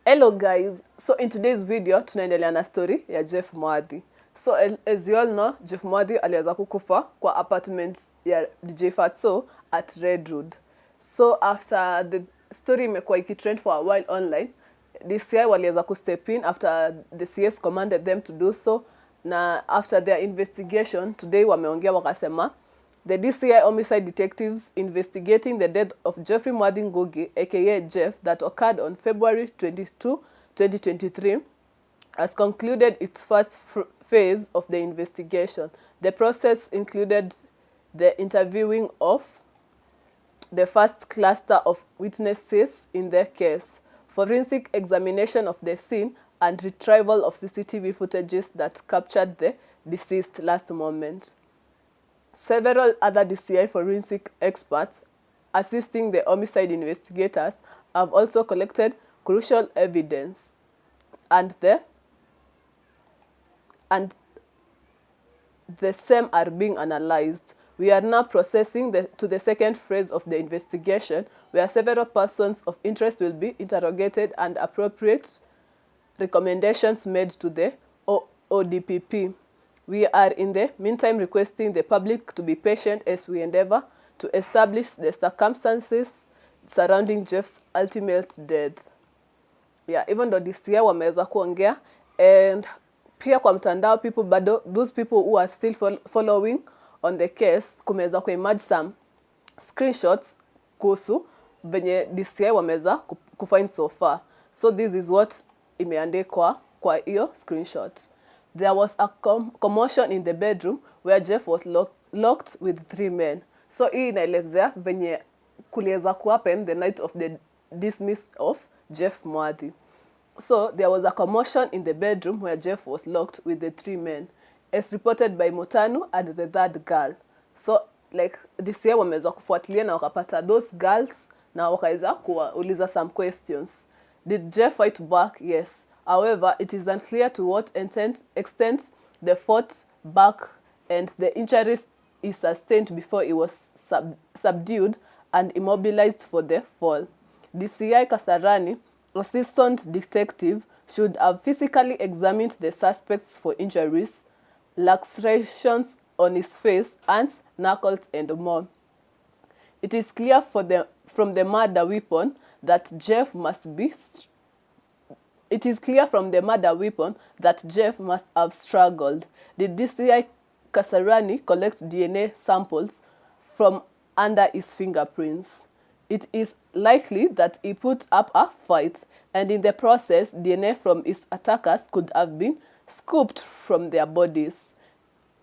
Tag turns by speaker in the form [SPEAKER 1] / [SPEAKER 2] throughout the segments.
[SPEAKER 1] Hello guys, so in today's video tunaendelea na story ya Jeff Mwathi. So as you all know, Jeff Mwathi aliweza kukufa kwa apartment ya DJ Fatso at Redwood. So after the story imekuwa ikitrend for a while online, DCI waliweza kustep in after the CS commanded them to do so, na after their investigation today wameongea wakasema the DCI homicide detectives investigating the death of Jeffrey Mwathi Ngugi, aka Jeff, that occurred on February 22, 2023, has concluded its first phase of the investigation. The process included the interviewing of the first cluster of witnesses in the case, forensic examination of the scene, and retrieval of CCTV footages that captured the deceased last moment. Several other DCI forensic experts assisting the homicide investigators have also collected crucial evidence, and the same are being analyzed. We are now processing to the second phase of the investigation, where several persons of interest will be interrogated and appropriate recommendations made to the ODPP. We are in the meantime requesting the public to be patient as we endeavor to establish the circumstances surrounding Jeff's ultimate death. Yeah, even though DCI wameweza kuongea, and pia kwa mtandao people bado, those people who are still following on the case, kumeweza kuemerge some screenshots kuhusu venye DCI wameweza kufind so far. So this is what imeandikwa kwa hiyo screenshot. There was a commotion in the bedroom where Jeff was locked with 3 men. So hii inaelezea venye kuliweza kuhappen the night of the dismiss of Jeff Mwathi. So there was a commotion in the bedroom where Jeff was locked with the 3 men, as reported by Mutanu and the third girl. So like this year wameweza kufuatilia na wakapata those girls na wakaweza kuuliza some questions. Did Jeff fight back? Yes. However, it is unclear to what extent they fought back and the injuries he sustained before he was subdued and immobilized for the fall. DCI Kasarani, assistant detective, should have physically examined the suspects for injuries, lacerations on his face, hands, knuckles, and more. It is clear from the murder weapon that Jeff must have struggled. The DCI Kasarani collects DNA samples from under his fingerprints. It is likely that he put up a fight, and in the process, DNA from his attackers could have been scooped from their bodies.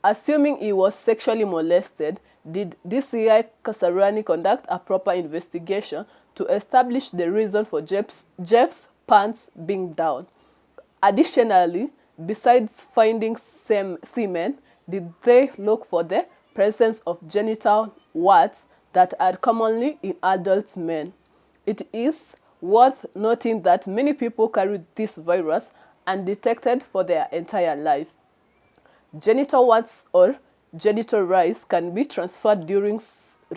[SPEAKER 1] Assuming he was sexually molested, did DCI Kasarani conduct a proper investigation to establish the reason for Jeff's pants being down? Additionally, besides finding semen, did they look for the presence of genital warts that are commonly in adult men? It is worth noting that many people carry this virus undetected for their entire life. Genital warts or genital rise can be transferred during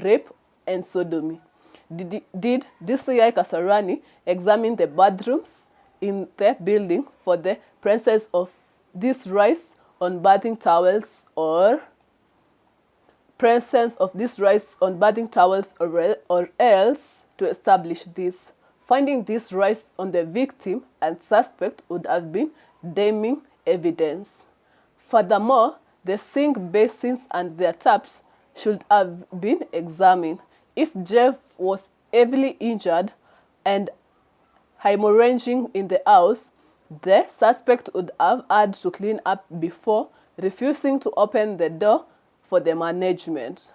[SPEAKER 1] rape and sodomy. Did DCI Kasarani examine the bathrooms in the building for the presence of this rise on bathing towels or else to establish this? Finding this rise on the victim and suspect would have been damning evidence. Furthermore, the sink basins and their taps should have been examined. If Jeff was heavily injured and hemorrhaging in the house, the suspect would have had to clean up before refusing to open the door for the management.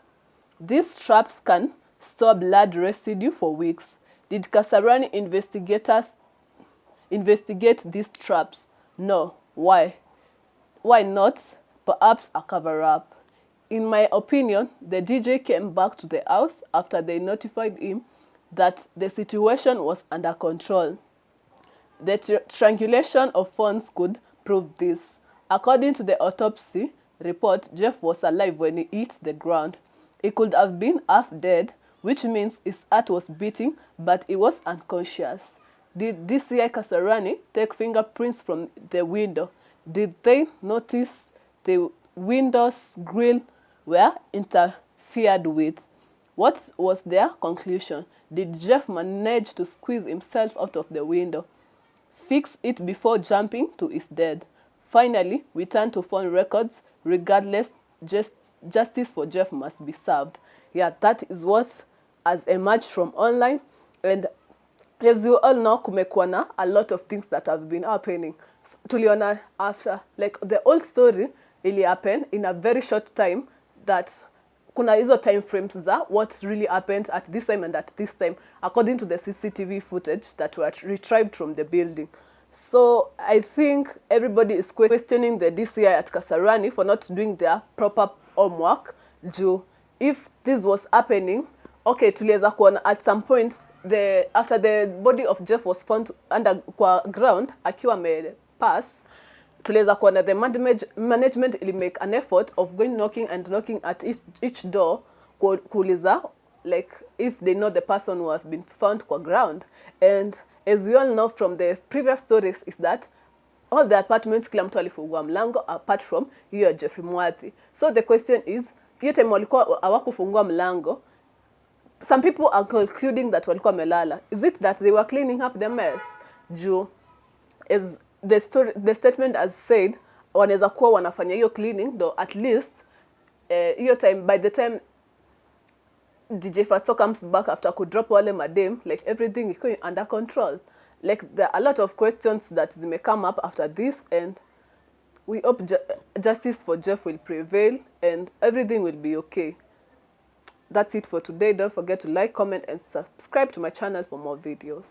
[SPEAKER 1] These traps can store blood residue for weeks. Did Kasarani investigators investigate these traps? No. Why? Why not? Perhaps a cover-up. In my opinion, the DJ came back to the house after they notified him that the situation was under control. The triangulation of phones could prove this. According to the autopsy report, Jeff was alive when he hit the ground. He could have been half dead, which means his heart was beating, but he was unconscious. Did DCI Kasarani take fingerprints from the window? Did they notice the window's grill were interfered with? What was their conclusion? Did Jeff manage to squeeze himself out of the window? Fix it before jumping to his death. Finally, we turn to phone records. Regardless, justice for Jeff must be served. Yeah, that is what has emerged from online. And as you all know, kumekuwa na a lot of things that have been happening. Tuliona after, like the old story ili happen in a very short time, that kuna hizo time frames za what really happened at this time and at this time according to the CCTV footage that were retrieved from the building. So I think everybody is questioning the DCI at Kasarani for not doing their proper homework. If this was happening, okay, tuliweza kuona at some point after the body of Jeff was found under kwa ground akiwa amepass, tuliweza kuona the management ili make an effort of going knocking at each door kuuliza like if they know the person was been found kwa ground. And as we all know from the previous stories is that all the apartments kila mtu alifungua mlango apart from hiyo Jeff Mwathi. So the question is, hiyo time walikuwa hawakufungua mlango, some people are concluding that walikuwa melala. Is it that they were cleaning up the mess? As the statement has said, wanaweza kuwa wanafanya hiyo cleaning though at least hiyo time, by the time DJ Fatso comes back after could drop wale madem, like everything is going under control. Like there are a lot of questions that may come up after this, and we hope justice for Jeff will prevail and everything will be okay. That's it for today. Don't forget to like, comment and subscribe to my channel for more videos.